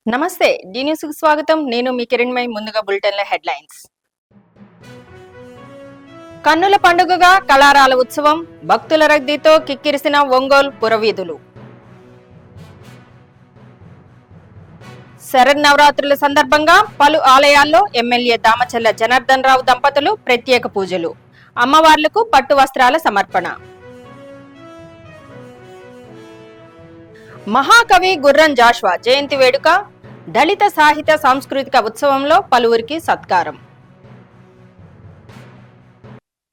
నమస్తే D news కు స్వాగతం. నేను మీ కిరణ్మయి. ముందుగా బులెటిన్ల హెడ్లైన్స్. కన్నుల పండుగగా కళారాల ఉత్సవం, భక్తుల రద్దీతో కిక్కిరిసిన ఒంగోలు పురవీధులు. శరన్నవరాత్రుల సందర్భంగా పలు ఆలయాల్లో ఎమ్మెల్యే దామచల్ల జనార్దన్ రావు దంపతులు ప్రత్యేక పూజలు, అమ్మవార్లకు పట్టు వస్త్రాల సమర్పణ. మహాకవి గుర్రం జాషువా జయంతి వేడుక, దళిత సాహిత్య సాంస్కృతిక ఉత్సవంలో పలువురికి సత్కారం.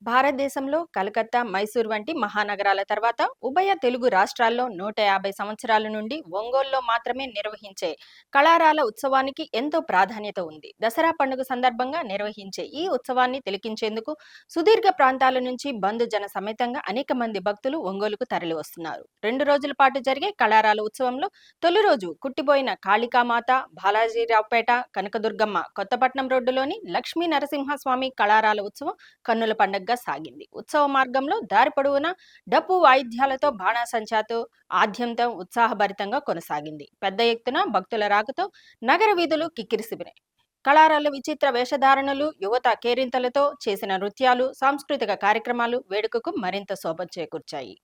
భారతదేశంలో కలకత్తా, మైసూర్ వంటి మహానగరాల తర్వాత ఉభయ తెలుగు రాష్ట్రాల్లో 150 సంవత్సరాల నుండి ఒంగోలులో మాత్రమే నిర్వహించే కళారాల ఉత్సవానికి ఎంతో ప్రాధాన్యత ఉంది. దసరా పండుగ సందర్భంగా నిర్వహించే ఈ ఉత్సవాన్ని తిలకించేందుకు సుదీర్ఘ ప్రాంతాల నుంచి బంధుజన సమేతంగా అనేక మంది భక్తులు ఒంగోలుకు తరలి వస్తున్నారు. 2 రోజుల పాటు జరిగే కళారాల ఉత్సవంలో తొలి రోజు కుట్టిపోయిన కాళికామాత, బాలాజీరావుపేట, కనకదుర్గమ్మ, కొత్తపట్నం రోడ్డులోని లక్ష్మీ నరసింహస్వామి కళారాల ఉత్సవం కన్నుల పండుగ సాగింది. ఉత్సవ మార్గంలో దారి పొడవునా డప్పు వాయిద్యాలతో బాణాసంచాతో ఆద్యంతం ఉత్సాహభరితంగా కొనసాగింది. పెద్ద ఎత్తున భక్తుల రాకతో నగర వీధులు కిక్కిరిసిపోయాయి. కళారాల విచిత్ర వేషధారణలు, యువత కేరింతలతో చేసిన నృత్యాలు, సాంస్కృతిక కార్యక్రమాలు వేడుకకు మరింత శోభ చేకూర్చాయి.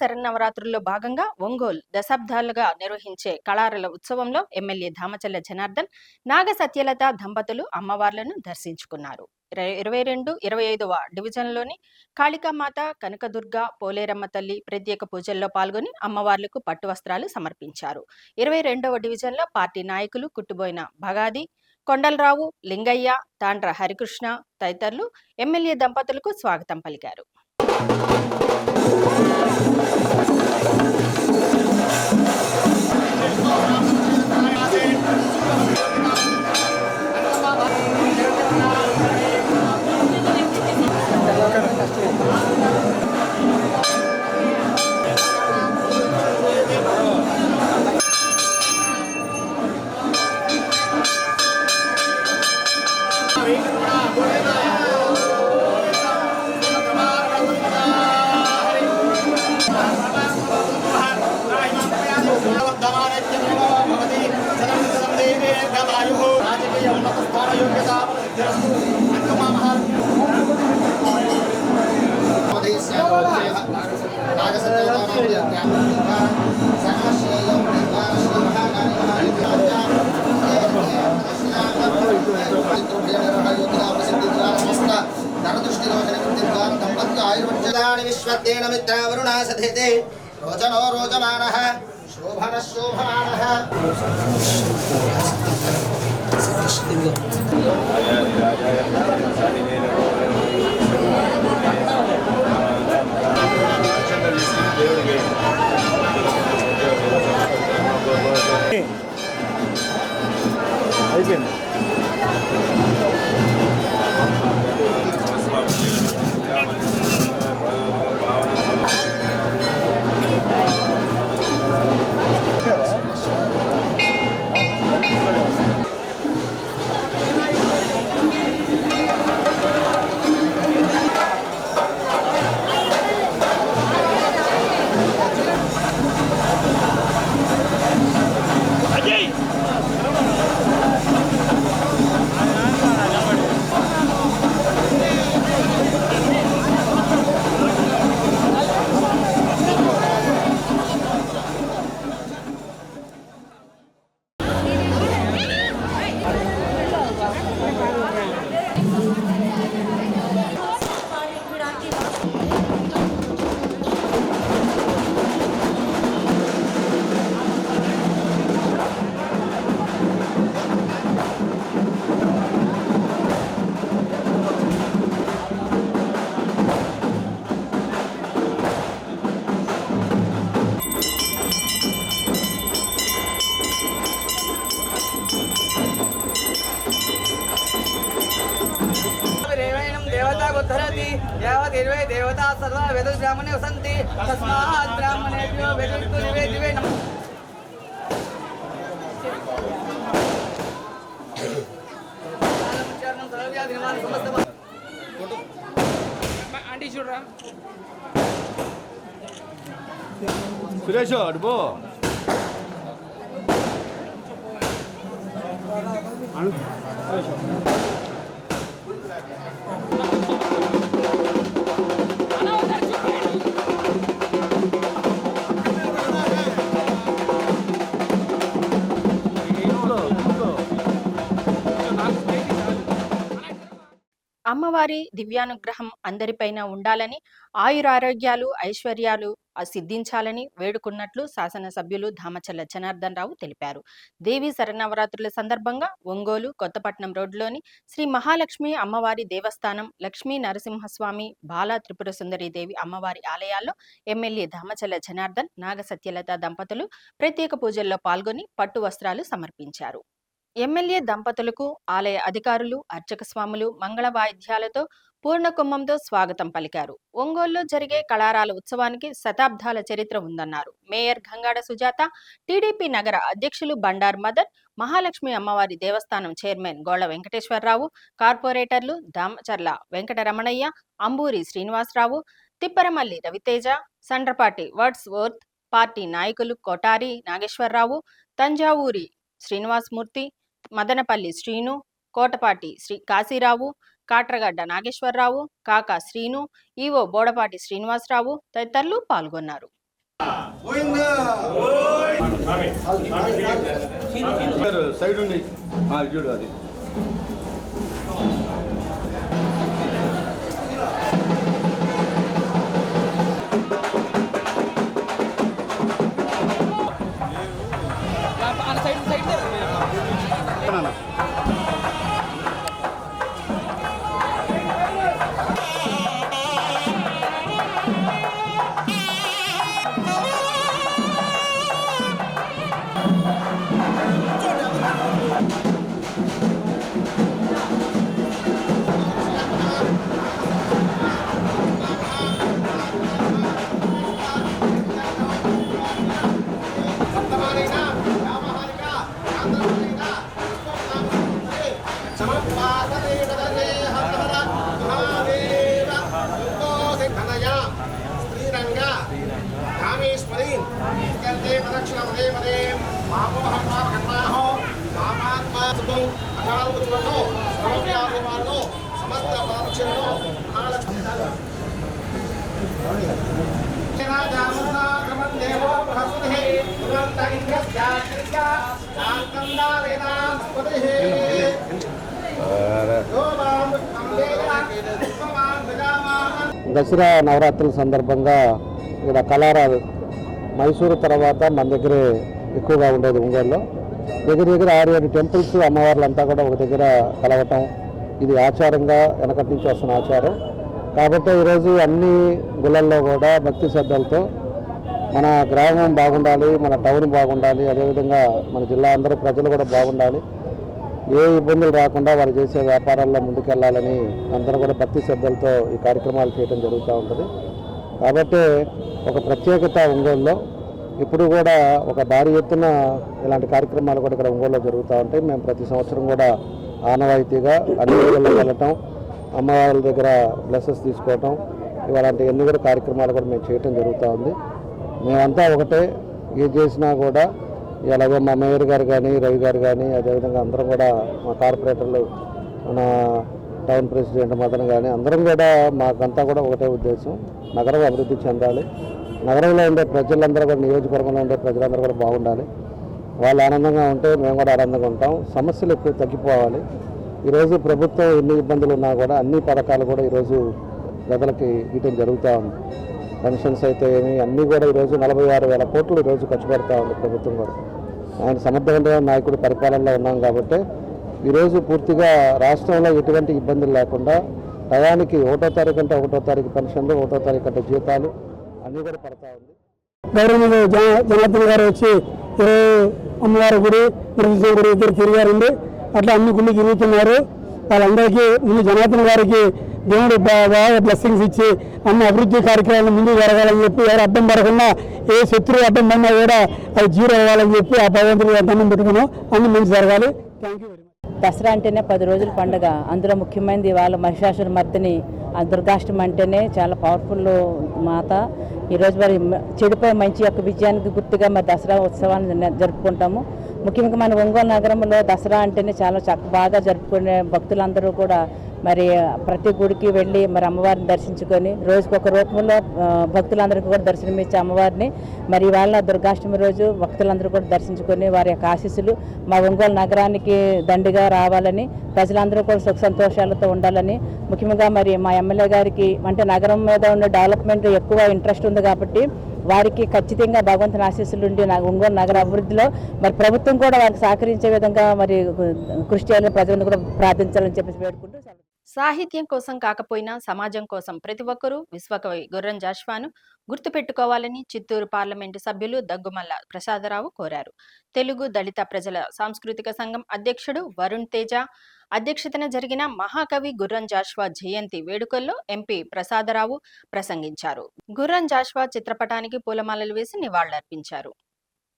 శరన్నవరాత్రుల్లో భాగంగా ఒంగోలు దశాబ్దాలుగా నిర్వహించే కళారల ఉత్సవంలో ఎమ్మెల్యే దామచల్ల జనార్దన్, నాగ సత్యలత దంపతులు అమ్మవార్లను దర్శించుకున్నారు. 22, 25వ డివిజన్లోని కాళికామాత, కనకదుర్గ, పోలేరమ్మ తల్లి ప్రత్యేక పూజల్లో పాల్గొని అమ్మవార్లకు పట్టు వస్త్రాలు సమర్పించారు. 22వ డివిజన్లో పార్టీ నాయకులు కుట్టుబోయిన భగాది, కొండలరావు, లింగయ్య, తాండ్ర హరికృష్ణ తదితరులు ఎమ్మెల్యే దంపతులకు స్వాగతం పలికారు. విశ్వదేన మిత్రావరుణా సధేతే రోజనో రోజమానః శోభనః శోభమానః. అయిపోయింది. यावद् देवता सर्वा वेद ब्राह्मणे वसन्ति तस्मात् ब्राह्मणेभ्यो वेदवित्तु निवेदिवे नमः. సురేష్ అడుపు అమ్మవారి దివ్యానుగ్రహం అందరిపైన ఉండాలని, ఆయురారోగ్యాలు, ఐశ్వర్యాలు సిద్ధించాలని వేడుకున్నట్లు శాసనసభ్యులు దామచల్ల జనార్దన్ రావు తెలిపారు. దేవీ శరన్నవరాత్రుల సందర్భంగా ఒంగోలు కొత్తపట్నం రోడ్డులోని శ్రీ మహాలక్ష్మి అమ్మవారి దేవస్థానం, లక్ష్మీ నరసింహస్వామి, బాలా త్రిపుర సుందరీదేవి అమ్మవారి ఆలయాల్లో ఎమ్మెల్యే దామచల్ల జనార్దన్, నాగ సత్యలత దంపతులు ప్రత్యేక పూజల్లో పాల్గొని పట్టు వస్త్రాలు సమర్పించారు. ఎమ్మెల్యే దంపతులకు ఆలయ అధికారులు, అర్చక స్వాములు మంగళ వాయిద్యాలతో పూర్ణకుంభంతో స్వాగతం పలికారు. ఒంగోలులో జరిగే కళారాల ఉత్సవానికి శతాబ్దాల చరిత్ర ఉందన్నారు. మేయర్ గంగాడ సుజాత, టీడీపీ నగర అధ్యక్షులు బండార్ మదన్, మహాలక్ష్మి అమ్మవారి దేవస్థానం చైర్మన్ గోళ్ల వెంకటేశ్వరరావు, కార్పొరేటర్లు Damacharla Venkataramanaiah, Amburi Srinivasarao, Tipparamalli Raviteja, Sandrapati Wordsworth, party నాయకులు కోటారి నాగేశ్వరరావు, తంజావూరి శ్రీనివాసమూర్తి, మదనపల్లి శ్రీను, కోటపాటి శ్రీ కాశీరావు, కాట్రగడ్డ నాగేశ్వరరావు, కాకా శ్రీను, ఈవో బోడపాటి శ్రీనివాసరావు తదితరులు పాల్గొన్నారు. సైడ్ ఉండి చూడు అది దసరా నవరాత్రుల సందర్భంగా ఇక్కడ కళారాలు మైసూరు తర్వాత మన దగ్గరే ఎక్కువగా ఉండేది ఒంగోలులో. దగ్గర దగ్గర 6-7 టెంపుల్స్ అమ్మవార్లంతా కూడా ఒక దగ్గర కలవటం ఇది ఆచారంగా వెనకటి నుంచి వస్తున్న ఆచారం. కాబట్టి ఈరోజు అన్ని గుళ్ళల్లో కూడా భక్తి శ్రద్ధలతో మన గ్రామం బాగుండాలి, మన టౌన్ బాగుండాలి, అదేవిధంగా మన జిల్లా అందరూ ప్రజలు కూడా బాగుండాలి, ఏ ఇబ్బందులు రాకుండా వారు చేసే వ్యాపారాల్లో ముందుకెళ్లాలని అందరూ కూడా భక్తి శ్రద్ధలతో ఈ కార్యక్రమాలు చేయడం జరుగుతూ ఉంటుంది. కాబట్టి ఒక ప్రత్యేకత ఒంగోలులో ఇప్పుడు కూడా ఒక భారీ ఎత్తున ఇలాంటి కార్యక్రమాలు కూడా ఇక్కడ ఒంగోలులో జరుగుతూ ఉంటాయి. మేము ప్రతి సంవత్సరం కూడా ఆనవాయితీగా అన్ని ఊళ్ళలో వెళ్ళటం, అమ్మవారి దగ్గర బ్లెస్సెస్ తీసుకోవటం, ఇలాంటి ఎన్ని కూడా కార్యక్రమాలు కూడా మేము చేయటం జరుగుతూ ఉంది. మేమంతా ఒకటే, ఏది చేసినా కూడా అలాగే మా మేయర్ గారు కానీ, రవి గారు కానీ, అదేవిధంగా అందరం కూడా మా కార్పొరేటర్లు, మన టౌన్ ప్రెసిడెంట్ మదన్ కానీ అందరం కూడా మాకంతా కూడా ఒకటే ఉద్దేశం, నగరం అభివృద్ధి చెందాలి, నగరంలో ఉండే ప్రజలందరూ కూడా, నియోజకవర్గంలో ఉండే ప్రజలందరూ కూడా బాగుండాలి, వాళ్ళు ఆనందంగా ఉంటే మేము కూడా ఆనందంగా ఉంటాం, సమస్యలు ఎక్కువ తగ్గిపోవాలి. ఈరోజు ప్రభుత్వం ఎన్ని ఇబ్బందులు ఉన్నా కూడా అన్ని పథకాలు కూడా ఈరోజు ప్రజలకి ఇవ్వడం జరుగుతూ ఉంది. పెన్షన్స్ అయితే ఏమి అన్నీ కూడా ఈరోజు 46,000 కోట్లు ఈరోజు ఖర్చు పెడతా ఉంది ప్రభుత్వం కూడా. ఆయన సమర్థవంతమైన నాయకుడు పరిపాలనలో ఉన్నాం కాబట్టి ఈరోజు పూర్తిగా రాష్ట్రంలో ఎటువంటి ఇబ్బందులు లేకుండా టయానికి 1వ తారీఖు అంటే 1వ తారీఖు పెన్షన్లు, 1వ తారీఖు అంటే జీతాలు అన్నీ కూడా పడతా ఉంది. గౌరవ జనార్దన్ గారు వచ్చి అమ్మవారి గుడి, మురుగేశ్వర గుడి ఇద్దరు తిరిగారండి. అట్లా అన్ని గుళ్ళు తిరుగుతున్నారు. వాళ్ళందరికీ ముందు జనార్దన్ గారికి దేవుడు బాగా బ్లెస్సింగ్స్ ఇచ్చి అన్ని అభివృద్ధి కార్యక్రమాలు ముందుకు జరగాలని చెప్పి, ఎవరు అడ్డం పడకుండా ఏ శత్రువు అడ్డం పడినా కూడా అది జీరో అవ్వాలని చెప్పి ఆ భగవంతుడు దండం పెట్టుకున్నాం. అన్ని మంచి జరగాలి. Thank you very much. Dasara అంటేనే 10 రోజుల పండుగ. అందులో ముఖ్యమైనది వాళ్ళ మహిషాసుర మర్దిని దుర్గాష్టమి అంటేనే చాలా పవర్ఫుల్ మాత. ఈరోజు మరి చెడుపై మంచి యొక్క విజయానికి గుర్తుగా మరి దసరా ఉత్సవాన్ని జరుపుకుంటాము. ముఖ్యంగా మన ఒంగోలు నగరంలో దసరా అంటేనే చాలా బాగా జరుపుకునే భక్తులందరూ కూడా మరి ప్రతి గుడికి వెళ్ళి మరి అమ్మవారిని దర్శించుకొని రోజుకొక రూపంలో భక్తులందరికీ కూడా దర్శనమిచ్చే అమ్మవారిని మరి ఇవాళ దుర్గాష్టమి రోజు భక్తులందరూ కూడా దర్శించుకొని వారి యొక్క ఆశీస్సులు మా ఒంగోలు నగరానికి దండిగా రావాలని, ప్రజలందరూ కూడా సుఖ సంతోషాలతో ఉండాలని, ముఖ్యంగా మరి మా ఎమ్మెల్యే గారికి అంటే నగరం మీద ఉన్న డెవలప్మెంట్ ఎక్కువ ఇంట్రెస్ట్ ఉంది కాబట్టి వారికి ఖచ్చితంగా భగవంతుని ఆశీస్సులు ఉండి ఒంగోలు నగర అభివృద్ధిలో మరి ప్రభుత్వం కూడా వారికి సహకరించే విధంగా మరి కృషి చేయాలని ప్రజలను కూడా ప్రార్థించాలని చెప్పేసి వేడుకుంటూ సాహిత్యం కోసం కాకపోయినా సమాజం కోసం ప్రతి ఒక్కరూ విశ్వకవి గుర్రం జాషువాను గుర్తుపెట్టుకోవాలని చిత్తూరు పార్లమెంటు సభ్యులు దగ్గుమల్ల ప్రసాదరావు కోరారు. తెలుగు దళిత ప్రజల సాంస్కృతిక సంఘం అధ్యక్షుడు వరుణ్ తేజ అధ్యక్షతన జరిగిన మహాకవి గుర్రం జాషువా జయంతి వేడుకల్లో ఎంపీ ప్రసాదరావు ప్రసంగించారు. గుర్రం జాషువా చిత్రపటానికి పూలమాలలు వేసి నివాళులర్పించారు.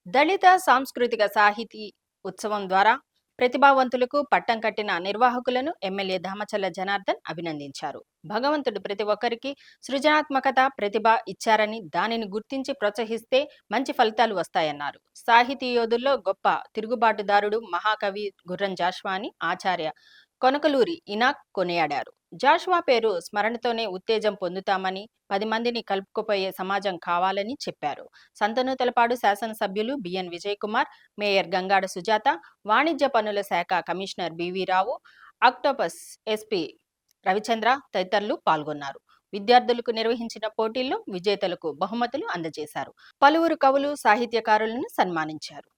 దళిత సాంస్కృతిక సాహితీ ఉత్సవం ద్వారా ప్రతిభావంతులకు పట్టం కట్టిన నిర్వాహకులను ఎమ్మెల్యే దామచల్ల జనార్దన్ అభినందించారు. భగవంతుడు ప్రతి ఒక్కరికి సృజనాత్మకత, ప్రతిభ ఇచ్చారని దానిని గుర్తించి ప్రోత్సహిస్తే మంచి ఫలితాలు వస్తాయన్నారు. సాహితీ యోధుల్లో గొప్ప తిరుగుబాటుదారుడు మహాకవి గుర్రం జాషువా అని ఆచార్య కొనకలూరి ఇనాక్ కొనియాడారు. జాషువా పేరు స్మరణతోనే ఉత్తేజం పొందుతామని 10 మందిని కలుపుకుపోయే సమాజం కావాలని చెప్పారు. సంతనూతలపాడు శాసనసభ్యులు బిఎన్ విజయ్ కుమార్, మేయర్ గంగాడ సుజాత, వాణిజ్య పన్నుల శాఖ కమిషనర్ బివి రావు, ఆక్టోపస్ ఎస్పీ రవిచంద్ర తదితరులు పాల్గొన్నారు. విద్యార్థులకు నిర్వహించిన పోటీల్లో విజేతలకు బహుమతులు అందజేశారు. పలువురు కవులు, సాహిత్యకారులను సన్మానించారు.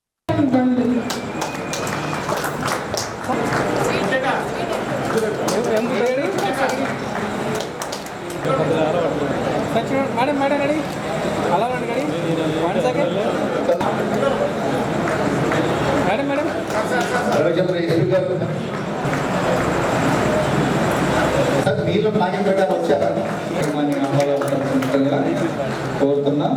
మేడం మేడం రెడీ అలా రెడీ 1 సెకండ్ మేడం మేడం మీలో ప్లాగింగ్ పెట్టారు వచ్చారా కోరుతున్నా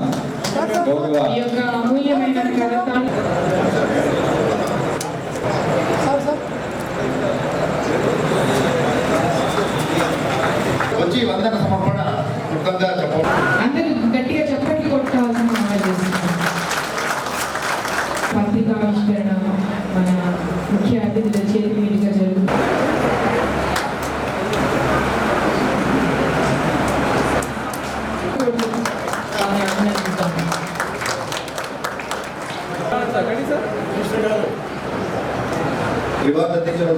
వచ్చి వందన సమర్పణ క్లుప్తంగా చెప్పండి. అందరూ గట్టిగా చప్పట్లు కొట్టాల్సిన పత్రికావిష్కరణ మన ముఖ్య అతిథుల చేతి మీదుగా జరుగుతుంది. వివాద అధ్యక్షుడు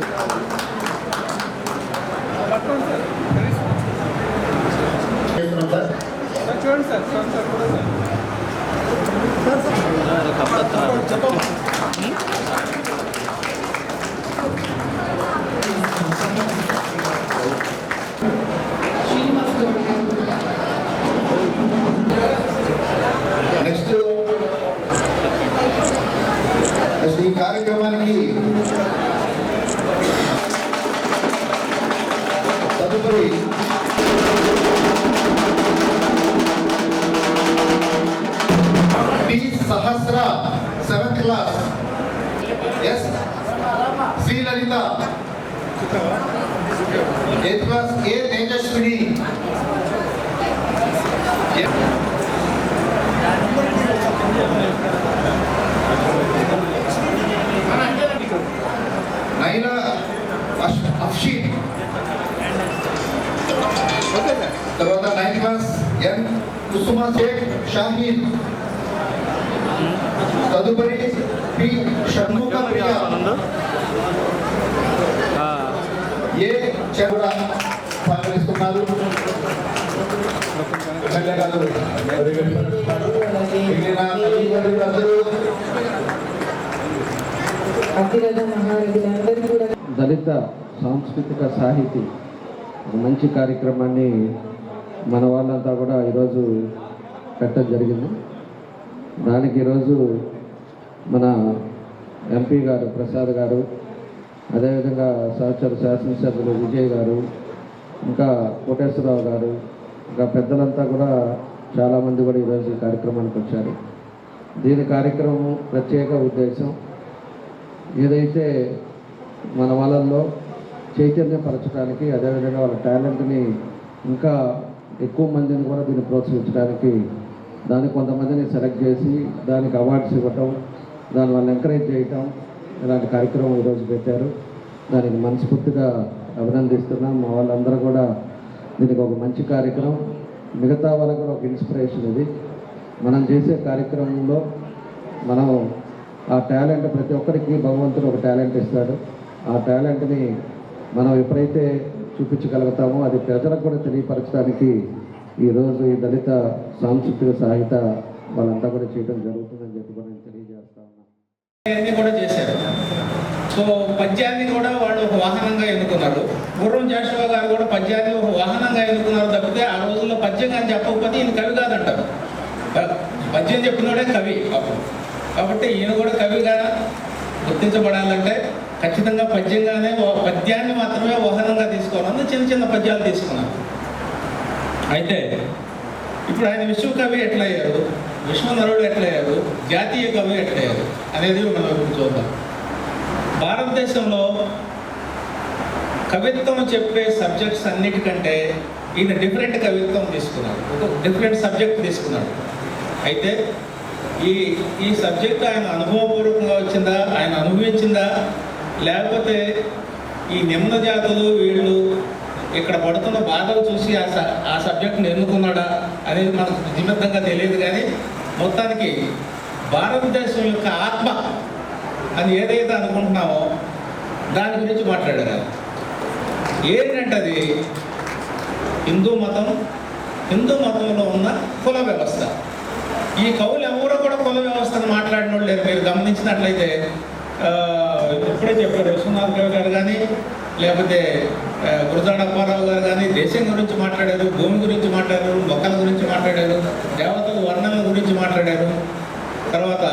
చూడండి సార్ నెక్స్ట్ ఈ కార్యక్రమానికి తదుపరి T Sahasra 7th class S Srilalitha 8th class A Tejaswini Naina Afsheen తర్వాత 9th class N Kusuma Shaik Shaheen తదుపరి పి షణ్ముఖ ప్రియ ఏ చెరుడా సహకరిస్తున్నారు. దళిత సాంస్కృతిక సాహితీ ఒక మంచి కార్యక్రమాన్ని మన వాళ్ళంతా కూడా ఈరోజు పెట్టడం జరిగింది. దానికి ఈరోజు మన ఎంపీ గారు ప్రసాద్ గారు, అదేవిధంగా సహచర శాసనసభ్యులు విజయ్ గారు, ఇంకా కోటేశ్వరరావు గారు, ఇంకా పెద్దలంతా కూడా చాలామంది కూడా ఈరోజు ఈ కార్యక్రమానికి వచ్చారు. దీని కార్యక్రమం ప్రత్యేక ఉద్దేశం ఏదైతే మన వాళ్ళల్లో చైతన్యపరచడానికి, అదేవిధంగా వాళ్ళ టాలెంట్ని ఇంకా ఎక్కువ మందిని కూడా దీన్ని ప్రోత్సహించడానికి, దానికి కొంతమందిని సెలెక్ట్ చేసి దానికి అవార్డ్స్ ఇవ్వటం, దాని వాళ్ళని ఎంకరేజ్ చేయటం, ఇలాంటి కార్యక్రమం ఈరోజు పెట్టారు. దానికి మనస్ఫూర్తిగా అభినందిస్తున్నాం. మా వాళ్ళందరూ కూడా దీనికి ఒక మంచి కార్యక్రమం, మిగతా వాళ్ళకు కూడా ఒక ఇన్స్పిరేషన్. ఇది మనం చేసే కార్యక్రమంలో మనం ఆ టాలెంట్, ప్రతి ఒక్కరికి భగవంతుడు ఒక టాలెంట్ ఇస్తాడు. ఆ టాలెంట్ని మనం ఎప్పుడైతే చూపించగలుగుతామో అది ప్రజలకు కూడా తెలియపరచడానికి ఈరోజు ఈ దళిత సాంస్కృతిక సాహిత్య వాళ్ళంతా కూడా చేయడం జరుగుతుందని చెప్పి కూడా నేను తెలియజేస్తా ఉన్నాను. కూడా చేశారు. సో పద్యాన్ని కూడా వాళ్ళు ఒక వాహనంగా ఎన్నుకున్నారు. గుర్రం జాషువా గారు కూడా పద్యాన్ని ఒక వాహనంగా ఎన్నుకున్నారు తప్పితే ఆ రోజుల్లో పద్యం కానీ చెప్పకపోతే ఈయన కవి కాదంటారు. పద్యం చెప్పినోడే కవి అప్పుడు. కాబట్టి ఈయన కూడా కవిగా గుర్తించబడాలంటే ఖచ్చితంగా పద్యంగానే, పద్యాన్ని మాత్రమే వాహనంగా తీసుకోవాలి. చిన్న చిన్న పద్యాలు తీసుకున్నారు. అయితే ఇప్పుడు ఆయన విశ్వకవి ఎట్లయ్యారు, విశ్వనరుడు ఎట్లయ్యారు, జాతీయ కవి ఎట్లయ్యారు అనేది మనం ఇప్పుడు చూద్దాం. భారతదేశంలో కవిత్వం చెప్పే సబ్జెక్ట్స్ అన్నిటికంటే ఈయన డిఫరెంట్ కవిత్వం తీసుకున్నాడు, ఒక డిఫరెంట్ సబ్జెక్ట్ తీసుకున్నాడు. అయితే ఈ సబ్జెక్ట్ ఆయన అనుభవపూర్వకంగా వచ్చిందా, ఆయన అనుభవించిందా, లేకపోతే ఈ నిమ్న జాతులు వీళ్ళు ఇక్కడ పడుతున్న బాధలు చూసి ఆ సబ్జెక్ట్ని ఎన్నుకున్నాడా అనేది మనకు నిమిత్తంగా తెలియదు. కానీ మొత్తానికి భారతదేశం యొక్క ఆత్మ అని ఏదైతే అనుకుంటున్నామో దాని గురించి మాట్లాడారు. ఏంటంటే అది హిందూ మతంలో ఉన్న కుల వ్యవస్థ. ఈ కవులు ఎవరో కూడా కుల వ్యవస్థను మాట్లాడిన వాళ్ళు లేరు. మీరు గమనించినట్లయితే ఇప్పుడే చెప్పారు విశ్వనాథ్ కవి గారు కానీ, లేకపోతే గురజాడ అప్పారావు గారు కానీ దేశం గురించి మాట్లాడారు, భూమి గురించి మాట్లాడారు, మొక్కల గురించి మాట్లాడారు, దేవతల వర్ణనల గురించి మాట్లాడారు, తర్వాత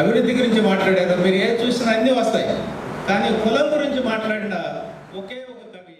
అభివృద్ధి గురించి మాట్లాడారు. మీరు ఏం చూసినా అన్నీ వస్తాయి. కానీ కులం గురించి మాట్లాడిన ఒకే ఒక కవి.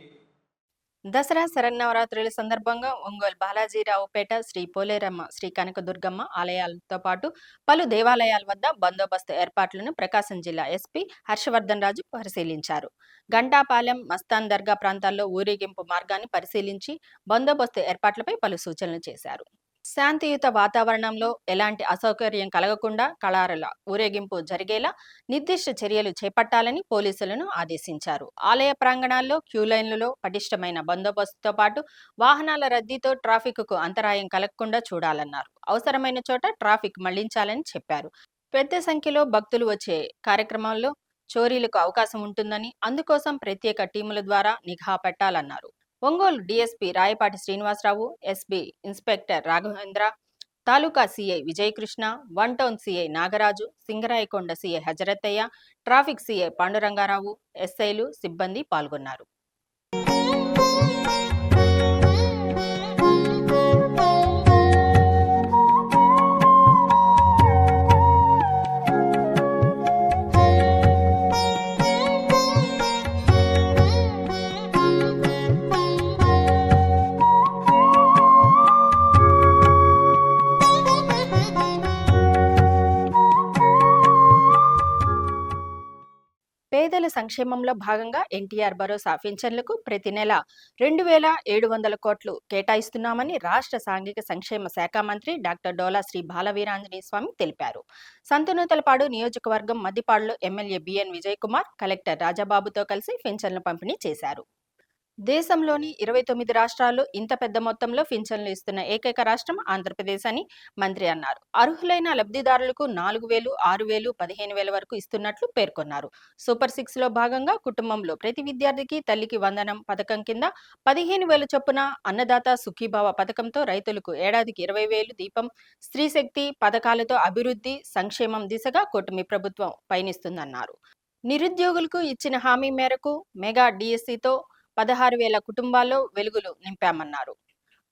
దసరా శరన్నవరాత్రుల సందర్భంగా ఒంగోలు బాలాజీరావుపేట శ్రీ పోలేరమ్మ, శ్రీ కనకదుర్గమ్మ ఆలయాలతో పాటు పలు దేవాలయాల వద్ద బందోబస్తు ఏర్పాట్లను ప్రకాశం జిల్లా ఎస్పీ హర్షవర్ధన్ రాజు పరిశీలించారు. గంటాపాలెం, మస్తాన్ దర్గా ప్రాంతాల్లో ఊరేగింపు మార్గాన్ని పరిశీలించి బందోబస్తు ఏర్పాట్లపై పలు సూచనలు చేశారు. శాంతియుత వాతావరణంలో ఎలాంటి అసౌకర్యం కలగకుండా కళారుల ఊరేగింపు జరిగేలా నిర్దిష్ట చర్యలు చేపట్టాలని పోలీసులను ఆదేశించారు. ఆలయ ప్రాంగణాల్లో క్యూలైన్లలో పటిష్టమైన బందోబస్తుతో పాటు వాహనాల రద్దీతో ట్రాఫిక్కు అంతరాయం కలగకుండా చూడాలన్నారు. అవసరమైన చోట ట్రాఫిక్ మళ్లించాలని చెప్పారు. పెద్ద సంఖ్యలో భక్తులు వచ్చే కార్యక్రమాల్లో చోరీలకు అవకాశం ఉంటుందని, అందుకోసం ప్రత్యేక టీముల ద్వారా నిఘా పెట్టాలన్నారు. Ongole DSP Rayapati Srinivasarao, SB inspector Raghavendra, taluka CI Vijayakrishna, one town CI Nagaraju, Singarayakonda CI Hazarathaiah, traffic CI Pandurangarao, ఎస్ఐలు, సిబ్బంది పాల్గొన్నారు. పేదల సంక్షేమంలో భాగంగా ఎన్టీఆర్ భరోసా పింఛన్లకు ప్రతి నెల 2,700 కోట్లు కేటాయిస్తున్నామని రాష్ట్ర సాంఘిక సంక్షేమ శాఖ మంత్రి డాక్టర్ డోలా శ్రీ బాలవీరాంజనేయ స్వామి తెలిపారు. సంతనూతలపాడు నియోజకవర్గం మద్దిపాడులో MLA BN Vijay Kumar, collector రాజాబాబుతో కలిసి పింఛన్ల పంపిణీ చేశారు. దేశంలోని 29 రాష్ట్రాల్లో ఇంత పెద్ద మొత్తంలో పింఛన్లు ఇస్తున్న ఏకైక రాష్ట్రం ఆంధ్రప్రదేశ్ అని మంత్రి అన్నారు. అర్హులైన లబ్ధిదారులకు 4,000, 6,000, 15,000 వరకు ఇస్తున్నట్లు పేర్కొన్నారు. సూపర్ 6 లో భాగంగా కుటుంబంలో ప్రతి విద్యార్థికి తల్లికి వందనం పథకం కింద 15,000 చొప్పున, అన్నదాత సుఖీభావ పథకంతో రైతులకు ఏడాదికి 20,000, దీపం, స్త్రీశక్తి పథకాలతో అభివృద్ధి సంక్షేమం దిశగా కూటమి ప్రభుత్వం పయనిస్తుందన్నారు. నిరుద్యోగులకు ఇచ్చిన హామీ మేరకు మెగా డిఎస్సితో 16,000 కుటుంబాల్లో వెలుగులు నింపామన్నారు.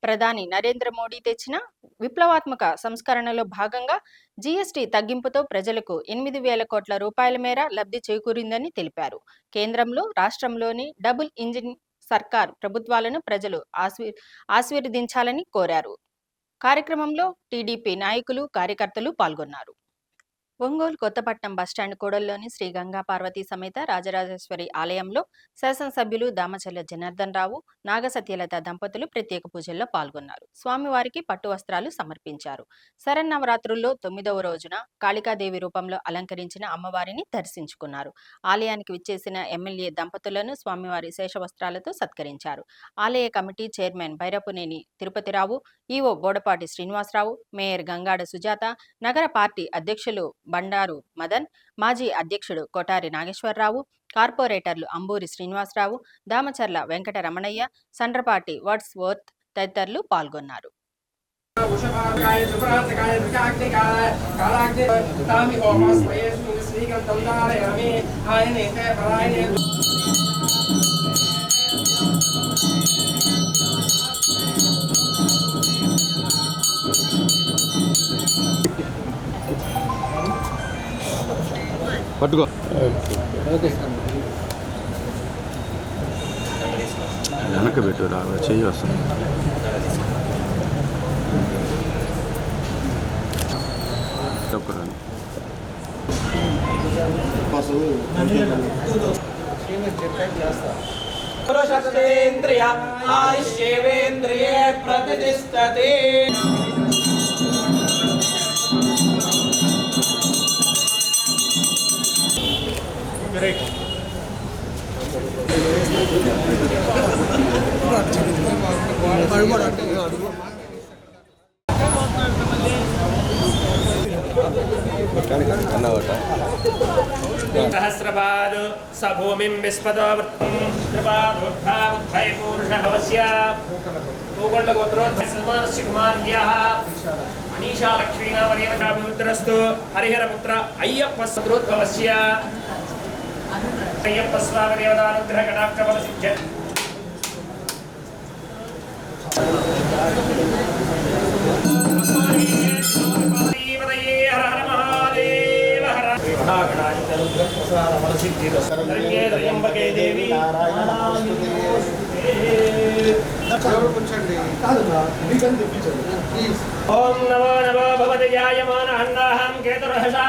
ప్రధాని నరేంద్ర మోడీ తెచ్చిన విప్లవాత్మక సంస్కరణలో భాగంగా జీఎస్టీ తగ్గింపుతో ప్రజలకు 8,000 కోట్ల రూపాయల మేర లబ్ధి చేకూరిందని తెలిపారు. కేంద్రంలో, రాష్ట్రంలోని డబుల్ ఇంజిన్ సర్కార్ ప్రభుత్వాలను ప్రజలు ఆశీర్వదించాలని కోరారు. కార్యక్రమంలో టీడీపీ నాయకులు, కార్యకర్తలు పాల్గొన్నారు. ఒంగోలు కొత్తపట్నం బస్టాండ్ కూడల్లోని శ్రీ గంగా పార్వతీ సమేత రాజరాజేశ్వరి ఆలయంలో శాసనసభ్యులు దామచర్ల జనార్దన్ రావు, నాగసత్యలత దంపతులు ప్రత్యేక పూజల్లో పాల్గొన్నారు. స్వామివారికి పట్టు వస్త్రాలు సమర్పించారు. శరన్నవరాత్రుల్లో 9వ రోజున కాళికాదేవి రూపంలో అలంకరించిన అమ్మవారిని దర్శించుకున్నారు. ఆలయానికి విచ్చేసిన ఎమ్మెల్యే దంపతులను స్వామివారి శేషవస్త్రాలతో సత్కరించారు. ఆలయ committee chairman Bairapuneni Tirupatirao, EO Bodapati Srinivasarao, mayor Gangada Sujatha, నగర పార్టీ అధ్యక్షులు బండారు మదన్, మాజీ అధ్యక్షుడు కోటారి నాగేశ్వరరావు, కార్పొరేటర్లు అంబూరి శ్రీనివాసరావు, దామచర్ల వెంకట రమణయ్య, సండ్రపాటి వర్డ్స్ వర్త్ తదితరులు పాల్గొన్నారు. పట్టుకో. వెనక పెట్టు, చెయ్యి వస్తుంది. పురుషేంద్రియ ఆయుష్యేంద్రియే ప్రతిష్టతే. सहस्रपाद स भूमिं विस्पदो वृत्तिं पुरुषस्य गोगोण्डगोत्रोद्भवस्य कुमार्याः अनीशा लक्ष्मीनामरेणकाभिवृद्धिरस्तु हरिहरपुत्र अय्यप्पसद्रोद्भवस्य अय्यप्पस्वामिदेवतानुग्रहकटाक्षफलसिद्ध्यै त्र्यंबके देवी ओम नमो नमो भगवते जायमानः अन्नाहं केतुर्हसा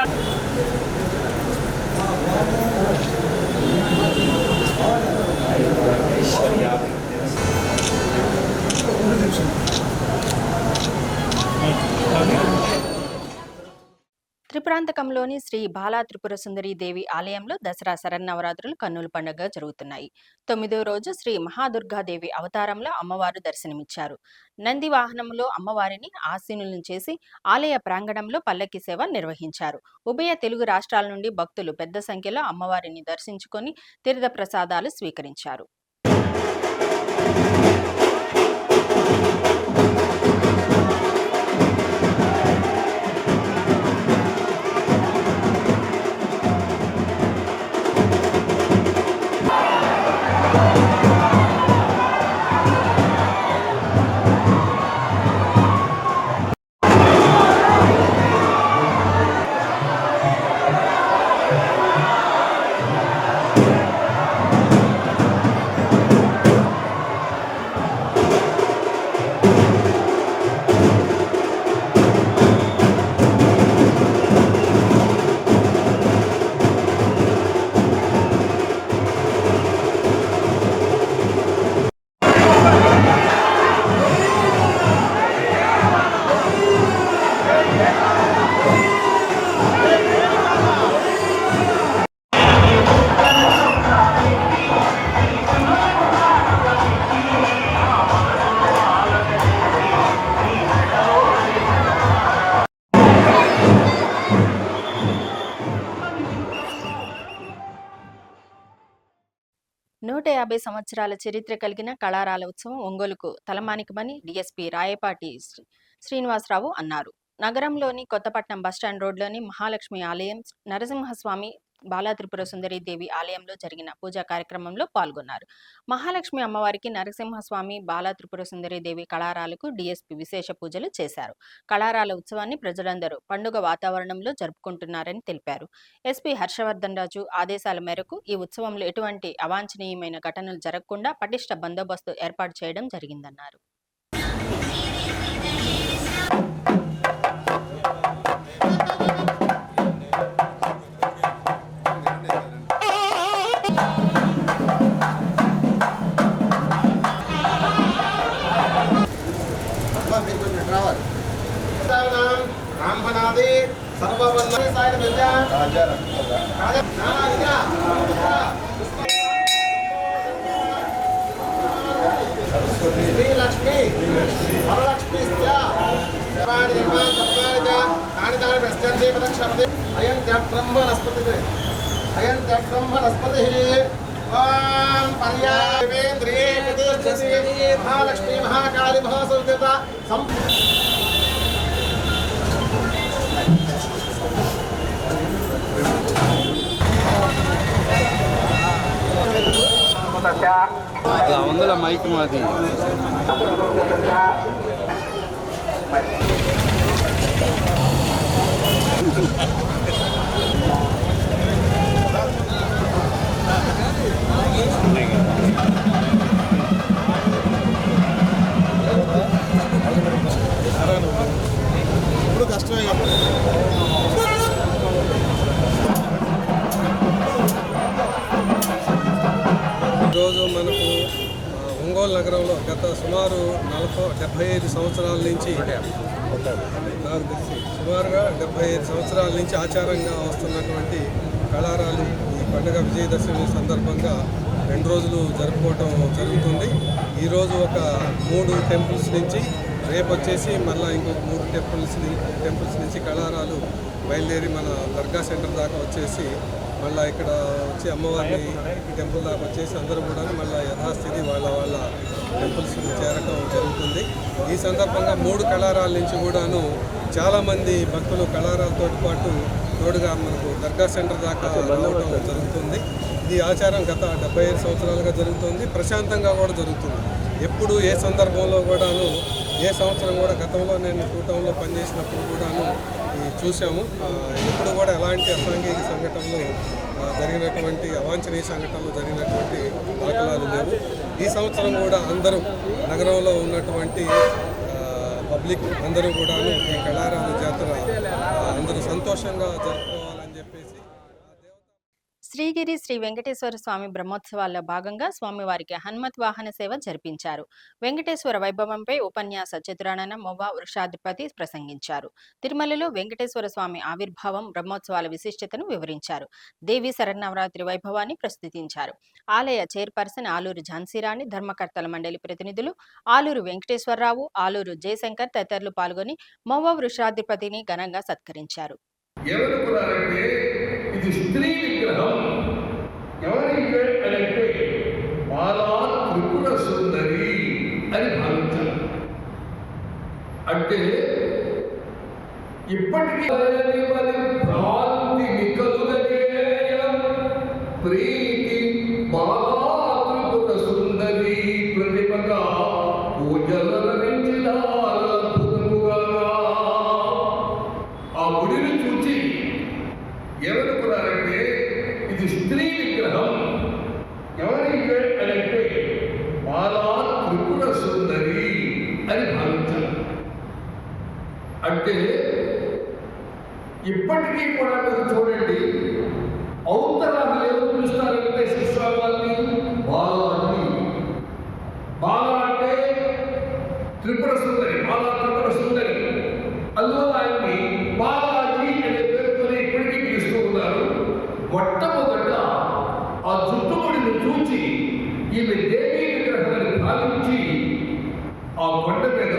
త్రిపురాంతకంలోని శ్రీ బాలా త్రిపుర సుందరి దేవి ఆలయంలో దసరా శరన్నవరాత్రులు కన్నుల పండుగ జరుగుతున్నాయి. 9వ రోజు శ్రీ మహాదుర్గాదేవి అవతారంలో అమ్మవారు దర్శనమిచ్చారు. నంది వాహనంలో అమ్మవారిని ఆసీనులను చేసి ఆలయ ప్రాంగణంలో పల్లకి సేవ నిర్వహించారు. ఉభయ తెలుగు రాష్ట్రాల నుండి భక్తులు పెద్ద సంఖ్యలో అమ్మవారిని దర్శించుకొని తీర్థ ప్రసాదాలు స్వీకరించారు. నూట 50 సంవత్సరాల చరిత్ర కలిగిన కళారాల ఉత్సవం ఒంగోలుకు తలమానికమని డీఎస్పీ రాయపాటి శ్రీనివాసరావు అన్నారు. నగరంలోని కొత్తపట్నం బస్టాండ్ రోడ్లోని మహాలక్ష్మి ఆలయం, నరసింహస్వామి, బాలా త్రిపుర సుందరి దేవి ఆలయంలో జరిగిన పూజా కార్యక్రమంలో పాల్గొన్నారు. మహాలక్ష్మి అమ్మవారికి, నరసింహస్వామి, బాలా త్రిపుర సుందరి దేవి కళారాలకు డీఎస్పీ విశేష పూజలు చేశారు. కళారాల ఉత్సవాన్ని ప్రజలందరూ పండుగ వాతావరణంలో జరుపుకుంటున్నారని తెలిపారు. ఎస్పీ హర్షవర్ధన్ రాజు ఆదేశాల మేరకు ఈ ఉత్సవంలో ఎటువంటి అవాంఛనీయమైన ఘటనలు జరగకుండా పటిష్ట బందోబస్తు ఏర్పాటు చేయడం జరిగిందన్నారు. महालक्ष्मी महाकाली महासुदेवता వందల మైక్ మాది ఇప్పుడు కష్టమే కాబట్టి ఈరోజు మనకు ఒంగోలు నగరంలో గత సుమారు 75 సంవత్సరాల నుంచి నాకు తెలిసి సుమారుగా 75 సంవత్సరాల నుంచి ఆచారంగా వస్తున్నటువంటి కళారాలు ఈ పండుగ విజయదశమి సందర్భంగా 2 రోజులు జరుపుకోవటం జరుగుతుంది. ఈరోజు ఒక 3 టెంపుల్స్ నుంచి, రేపు వచ్చేసి మళ్ళీ ఇంకొక 3 టెంపుల్స్ నుంచి కళారాలు బయలుదేరి మన దర్గా సెంటర్ దాకా వచ్చేసి మళ్ళీ ఇక్కడ వచ్చి అమ్మవారిని టెంపుల్ దాకా వచ్చేసి అందరూ కూడా మళ్ళీ యథాస్థితి వాళ్ళ టెంపుల్స్ చేరటం జరుగుతుంది. ఈ సందర్భంగా 3 కళారాల నుంచి కూడాను చాలామంది భక్తులు కళారాలతో పాటు తోడుగా మనకు దర్గా సెంటర్ దాకా రావడం జరుగుతుంది. ఈ ఆచారం గత 75 సంవత్సరాలుగా జరుగుతుంది. ప్రశాంతంగా కూడా జరుగుతుంది. ఎప్పుడు ఏ సందర్భంలో కూడాను ఏ సంవత్సరం కూడా గతంలో నేను కూటంలో పనిచేసినప్పుడు కూడాను చూసాము. ఎప్పుడు కూడా ఎలాంటి అసాంఘిక సంఘటనలు జరిగినటువంటి అవాంఛనీయ సంఘటనలు జరిగినటువంటి దాఖలాలు లేవు. ఈ సంవత్సరం కూడా అందరూ నగరంలో ఉన్నటువంటి పబ్లిక్ అందరూ కూడాను ఈ కళారాల జాతర అందరూ సంతోషంగా జరుపుకోవాలని చెప్పేసి శ్రీగిరి శ్రీ వెంకటేశ్వర స్వామి బ్రహ్మోత్సవాల్లో భాగంగా స్వామివారికి హనుమత్ వాహన సేవ జరిపించారు. వెంకటేశ్వర వైభవంపై ఉపన్యాస చతురానన మొవ్వ వృషాధిపతి ప్రసంగించారు. తిరుమలలో వెంకటేశ్వర స్వామి ఆవిర్భావం, బ్రహ్మోత్సవాల విశిష్టతను వివరించారు. దేవి శరన్నవరాత్రి వైభవాన్ని ప్రస్తుతించారు. ఆలయ చైర్పర్సన్ ఆలూరు ఝాన్సీరాణి, ధర్మకర్తల మండలి ప్రతినిధులు ఆలూరు వెంకటేశ్వరరావు, ఆలూరు జయశంకర్ తదితరులు పాల్గొని మొవ్వ వృషాధిపతిని ఘనంగా సత్కరించారు. ఇది స్త్రీ విగ్రహం. ఎవరి అంటే బాలా త్రిపుర సుందరి అని భావించారు. అంటే ఇప్పటికీ భ్రాంతి ప్రీతి బాలా త్రిపుర సుందరి ప్రతిభగా పూజల ఆ గుడిని చూచి ఎవరుకున్నారంటే ఇది స్త్రీ విగ్రహం. ఎవరి అంటే బాలా త్రిపుర సుందరి అని భావించారు. అంటే ఇప్పటికీ కూడా మీరు చూడండి, ఔత్తరాలు ఎవరు పిలుస్తారంటే శిష్యులని బాలా అని. బాలా అంటే త్రిపుర సుందరి, బాలా త్రిపుర సుందరి. అందువల్ల ఆయన్ని బాలాజీ అనే పేరుతోనే ఇప్పటికీ పిలుస్తూ ఉన్నారు. మొట్టమొదట ఆ చుట్టుముడిని చూచి ఈమె దేవీ విగ్రహాన్ని భావించి ఆ కొండ మీద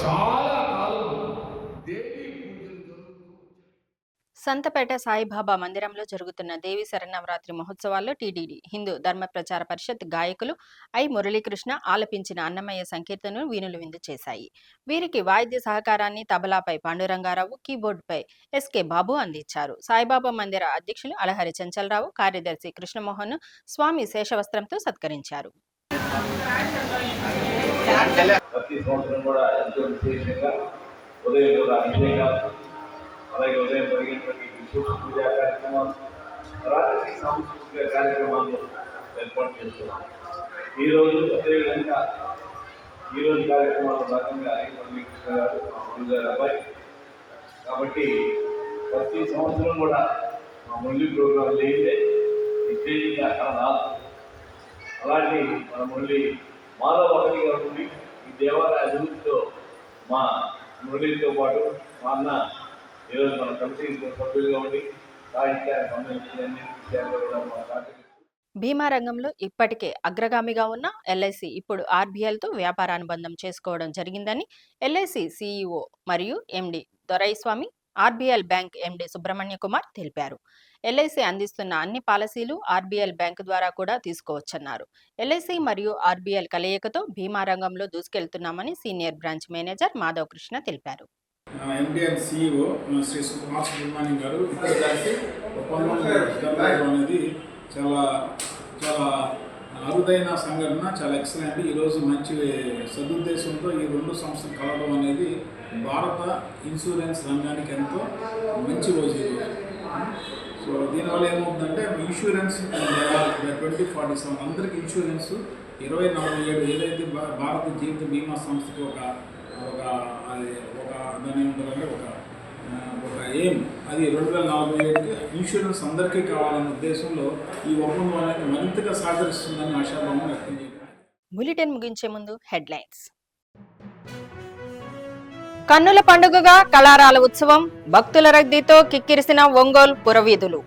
చాలా కాలం దేవీ పూజలు జరుగుతూ. సంతపేట సాయిబాబా మందిరంలో జరుగుతున్న దేవి శరన్నవరాత్రి మహోత్సవాల్లో టీటీడీ హిందూ ధర్మ ప్రచార పరిషత్ గాయకులు ఐ మురళీకృష్ణ ఆలపించిన అన్నమయ్య సంకీర్తనను వీణులు విందు చేశాయి. వీరికి వాయిద్య సహకారాన్ని తబలాపై పాండురంగారావు, కీబోర్డుపై ఎస్కే బాబు అందించారు. సాయిబాబా మందిర అధ్యక్షులు అలహరి చంచలరావు, కార్యదర్శి కృష్ణమోహన్ స్వామి శేషవస్త్రంతో సత్కరించారు. ప్రతి సంవత్సరం కూడా ఎంతో విశేషంగా ఉదయం కూడా అభిషేకాలు, అలాగే ఉదయం జరిగేటువంటి విశేష పూజా కార్యక్రమాలు, రాత్రి సాంస్కృతిక కార్యక్రమాలు ఏర్పాటు చేస్తున్నాం. ఈరోజు అదేవిధంగా ఈరోజు కార్యక్రమాల్లో భాగంగా మురళీకృష్ణ గారు, మా గురుగారు అబ్బాయి కాబట్టి ప్రతి సంవత్సరం కూడా మా మురళీ ప్రోగ్రాం లేదే నిశ్చయంగా అక్కడ రాదు. అలాంటి మన మురళి మాలో ఒకటిగా ఉండి ఈ దేవాలయ అభివృద్ధితో మా మురళితో పాటు మా అన్న ఈరోజు మన కమిటీ సభ్యులుగా ఉండి సాహిత్యానికి సంబంధించిన అన్ని విషయాల్లో కూడా మా కార్యక్రమం. బీమా రంగంలో ఇప్పటికే అగ్రగామిగా ఉన్న ఎల్ఐసి ఇప్పుడు ఆర్బీఎల్తో వ్యాపారానుబంధం చేసుకోవడం జరిగిందని ఎల్ఐసి సీఈఓ మరియు ఎండి దొరైస్వామి, ఆర్బీఎల్ బ్యాంక్ ఎండి సుబ్రహ్మణ్య కుమార్ తెలిపారు. ఎల్ఐసి అందిస్తున్న అన్ని పాలసీలు ఆర్బీఎల్ బ్యాంక్ ద్వారా కూడా తీసుకోవచ్చన్నారు. ఎల్ఐసి మరియు ఆర్బీఎల్ కలయికతో బీమా రంగంలో దూసుకెళ్తున్నామని senior branch manager Madhav Krishna తెలిపారు. ఎండిఎల్ సిఇఓ శ్రీ కుమార్ సుబ్రహ్మణ్యం గారు ఇద్దరు కలిసి ఒప్పందం అనేది చాలా చాలా అరుదైన సంఘటన, చాలా ఎక్సలెంట్. ఈరోజు మంచి సదుద్దేశంతో ఈ రెండు సంస్థలు కలవడం అనేది భారత ఇన్సూరెన్స్ రంగానికి ఎంతో మంచి రోజు ఈరోజు. సో దీనివల్ల ఏమవుతుందంటే ఇన్సూరెన్స్ 2047 అందరికీ ఇన్సూరెన్స్ 2047 ఏదైతే భారత జీవిత బీమా సంస్థకి ఒక దాని ఏమంటారంటే ఒక ఎయిమ్, అది 2047కి ఇన్సూరెన్స్ అందరికీ కావాలనే ఉద్దేశంలో ఈ ఒప్పందం అనేది మరింతగా సహకరిస్తుందని ఆశాభావం వ్యక్తం చేశారు. బులెటిన్ ముగించే ముందు హెడ్లైన్స్. కన్నుల పండుగగా కళారాల ఉత్సవం, భక్తుల రద్దీతో కిక్కిరిసిన ఒంగోలు పురవీధులు.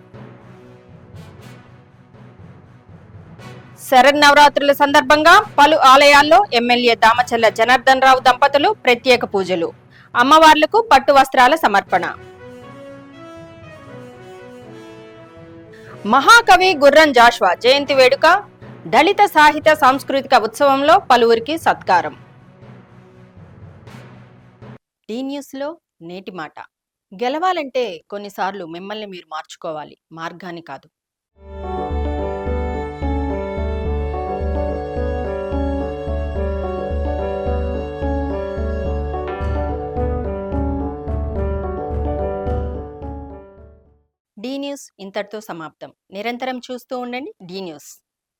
శరన్నవరాత్రుల సందర్భంగా పలు ఆలయాల్లో ఎమ్మెల్యే దామచల్ల జనార్దన్ రావు దంపతులు ప్రత్యేక పూజలు, అమ్మవార్లకు పట్టు వస్త్రాల సమర్పణ. మహాకవి గుర్రం జాషువా జయంతి వేడుక, దళిత సాహిత్య సాంస్కృతిక ఉత్సవంలో పలువురికి సత్కారం. డి న్యూస్లో నేటి మాట. గెలవాలంటే కొన్నిసార్లు మిమ్మల్ని మీరు మార్చుకోవాలి, మార్గాన్ని కాదు. డి న్యూస్ ఇంతటితో సమాప్తం. నిరంతరం చూస్తూ ఉండండి డి న్యూస్.